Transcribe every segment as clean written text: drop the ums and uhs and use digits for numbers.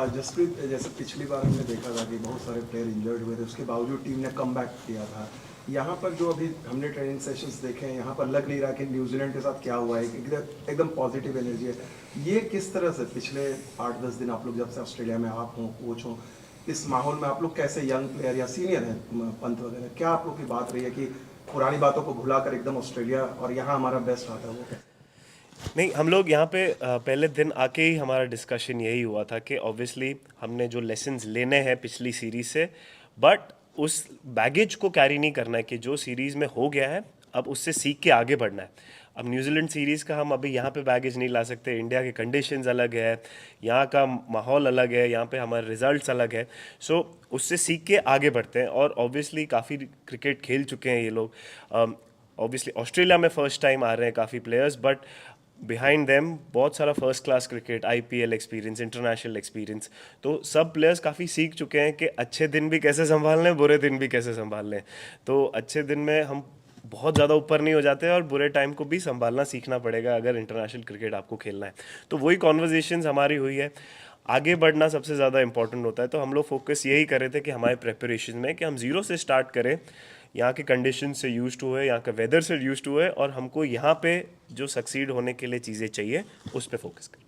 जसप्रीत, जैसे पिछली बार हमने देखा था कि बहुत सारे प्लेयर इंजर्ड हुए थे, उसके बावजूद टीम ने कम बैक किया था। यहाँ पर जो अभी हमने ट्रेनिंग सेशंस देखे हैं, यहाँ पर लग नहीं रहा कि न्यूजीलैंड के साथ क्या हुआ है, एकदम पॉजिटिव एनर्जी है। ये किस तरह से पिछले 8-10 दिन आप लोग जब से ऑस्ट्रेलिया में आप हों, कोच हों, इस माहौल में आप लोग कैसे यंग प्लेयर या सीनियर हैं, पंत वगैरह, क्या आप लोग की बात रही है कि पुरानी बातों को भुलाकर एकदम ऑस्ट्रेलिया और यहाँ हमारा बेस्ट आता है वो कैसे? नहीं, हम लोग यहाँ पे पहले दिन आके ही हमारा डिस्कशन यही हुआ था कि ऑब्वियसली हमने जो लेसन्स लेने हैं पिछली सीरीज से, बट उस बैगेज को कैरी नहीं करना है कि जो सीरीज में हो गया है अब उससे सीख के आगे बढ़ना है। अब न्यूजीलैंड सीरीज़ का हम अभी यहाँ पे बैगेज नहीं ला सकते, इंडिया के कंडीशंस अलग है, यहाँ का माहौल अलग है, यहाँ पे हमारे रिजल्ट्स अलग है। सो उससे सीख के आगे बढ़ते हैं और ऑब्वियसली काफ़ी क्रिकेट खेल चुके हैं ये लोग। ऑब्वियसली ऑस्ट्रेलिया में फर्स्ट टाइम आ रहे हैं काफ़ी प्लेयर्स, बट बिहाइंड देम बहुत सारा first class cricket, IPL experience, international experience. तो सब प्लेयर्स काफ़ी सीख चुके हैं कि अच्छे दिन भी कैसे संभालने हैं, बुरे दिन भी कैसे संभालने हैं। तो अच्छे दिन में हम बहुत ज़्यादा ऊपर नहीं हो जाते और बुरे टाइम को भी संभालना सीखना पड़ेगा अगर इंटरनेशनल क्रिकेट आपको खेलना है। तो वही कॉन्वर्जेशंस हमारी हुई है। आगे बढ़ना सबसे ज़्यादा इंपॉर्टेंट होता है, तो हम लोग फोकस यही कर रहे थे कि हमारे प्रेपरेशन में कि हम ज़ीरो से स्टार्ट करें, यहाँ के कंडीशन से यूज टू है, यहाँ का वेदर से यूज टू है, और हमको यहाँ पे जो सक्सीड होने के लिए चीज़ें चाहिए उस पर फोकस करें।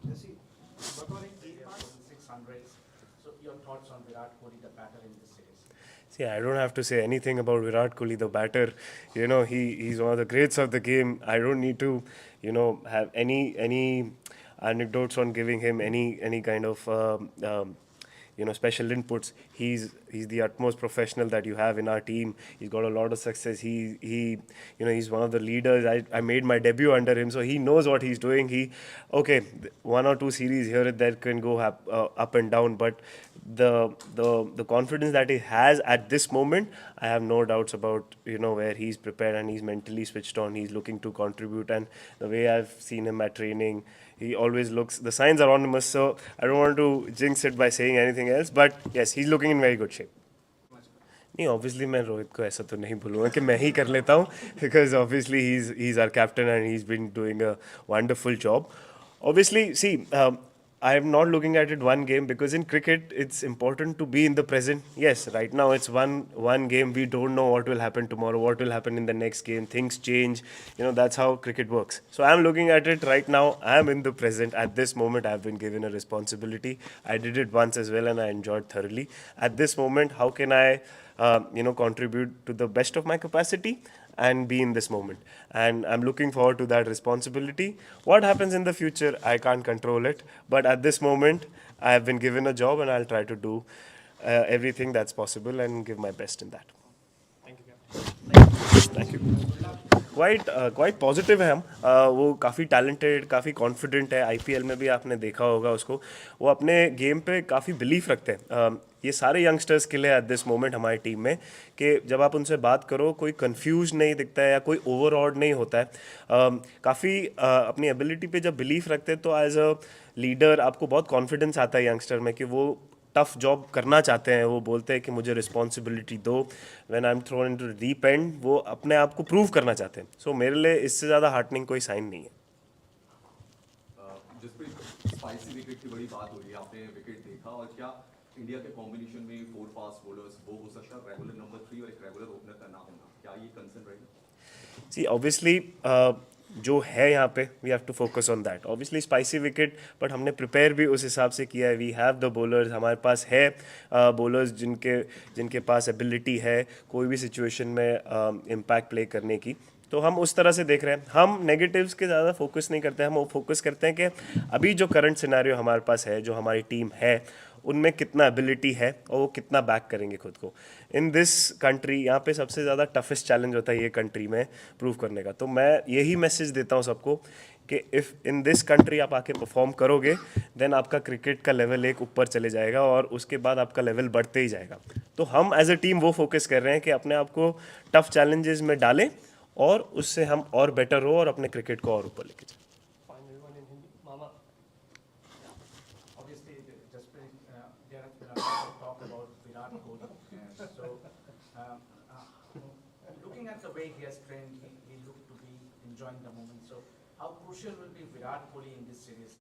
Jesse, बतौर एक गेंदबाज 600, so your thoughts on Virat Kohli, the batter in this series? See, I don't have to say anything about Virat Kohli, the batter. He's one of the greats of the game. I don't need to, have any anecdotes on giving him any kind of special inputs. He's the utmost professional that you have in our team. He's got a lot of success. He's one of the leaders. I made my debut under him, so he knows what he's doing. Okay, one or two series here and there can go up and down, but the confidence that he has at this moment, I have no doubts about where he's prepared and he's mentally switched on. He's looking to contribute, and the way I've seen him at training, he always looks. The signs are on him, so I don't want to jinx it by saying anything else. But yes, he's looking in very good shape. नहीं, obviously मैं रोहित को ऐसा तो नहीं बोलूँगा कि मैं ही कर लेता हूँ, because obviously he is our captain and he is been doing a wonderful job. Obviously, see, I am not looking at it one game, because in cricket it's important to be in the present. Yes, right now it's one game. We don't know what will happen tomorrow, what will happen in the next game. Things change. That's how cricket works. So I'm looking at it right now. I am in the present. At this moment, I've been given a responsibility. I did it once as well, and I enjoyed thoroughly. At this moment, how can I contribute to the best of my capacity and be in this moment? And I'm looking forward to that responsibility. What happens in the future, I can't control it, but at this moment I have been given a job and I'll try to do everything that's possible and give my best in that. Thank you. Quite positive है हम. वो काफ़ी talented, काफ़ी confident है. IPL में भी आपने देखा होगा उसको. वो अपने गेम पे काफ़ी बिलीफ रखते हैं. ये सारे यंगस्टर्स के लिए एट दिस मोमेंट हमारी टीम में, कि जब आप उनसे बात करो कोई कंफ्यूज नहीं दिखता है या कोई ओवरऑड नहीं होता है. काफ़ी अपनी एबिलिटी पे जब बिलीफ रखते हैं तो एज अ लीडर आपको बहुत कॉन्फिडेंस आता है यंगस्टर में कि वो टफ जॉब करना चाहते हैं. वो बोलते हैं कि मुझे रिस्पॉन्सिबिलिटी दो. When I am throne into the deep and, वो अपने आप को प्रूव करना चाहते हैं. सो मेरे लिए इससे ज़्यादा हार्टनिंग कोई साइन नहीं है. जसप्रीत, स्पाइसी विकेट की बड़ी बात हो रही है, आपने विकेट देखा, और क्या इंडिया के कॉम्बिनेशन में 4 फास्ट बॉलर्स वो हो सकता है रेगुलर नंबर 3 और एक रेगुलर ओपनर का ना होना, क्या ये कंसर्न रहेगा? सी, ऑब्वियसली जो है यहाँ पे we have to focus on that. Obviously spicy wicket, but हमने प्रिपेयर भी उस हिसाब से किया है. वी हैव द बॉलर्स, हमारे पास है बॉलर्स जिनके पास एबिलिटी है कोई भी सिचुएशन में इम्पैक्ट प्ले करने की. तो हम उस तरह से देख रहे हैं. हम नेगेटिव्स के ज़्यादा फोकस नहीं करते हैं. हम वो फोकस करते हैं कि अभी जो करंट सिनेरियो हमारे पास है, जो हमारी टीम है, उनमें कितना एबिलिटी है और वो कितना बैक करेंगे खुद को. इन दिस कंट्री, यहाँ पे सबसे ज़्यादा टफेस्ट चैलेंज होता है ये कंट्री में प्रूव करने का. तो मैं यही मैसेज देता हूँ सबको कि इफ़ इन दिस कंट्री आप आके परफॉर्म करोगे, देन आपका क्रिकेट का लेवल एक ऊपर चले जाएगा और उसके बाद आपका लेवल बढ़ते ही जाएगा. तो हम एज अ टीम वो फोकस कर रहे हैं कि अपने आप को टफ चैलेंजेस में डालें और उससे हम और बेटर हो और अपने क्रिकेट को और ऊपर लेके जाएं. Obviously, there has been a lot of talk about Virat Kohli. So, looking at the way he has trained, he looked to be enjoying the moment. So, how crucial will be Virat Kohli in this series?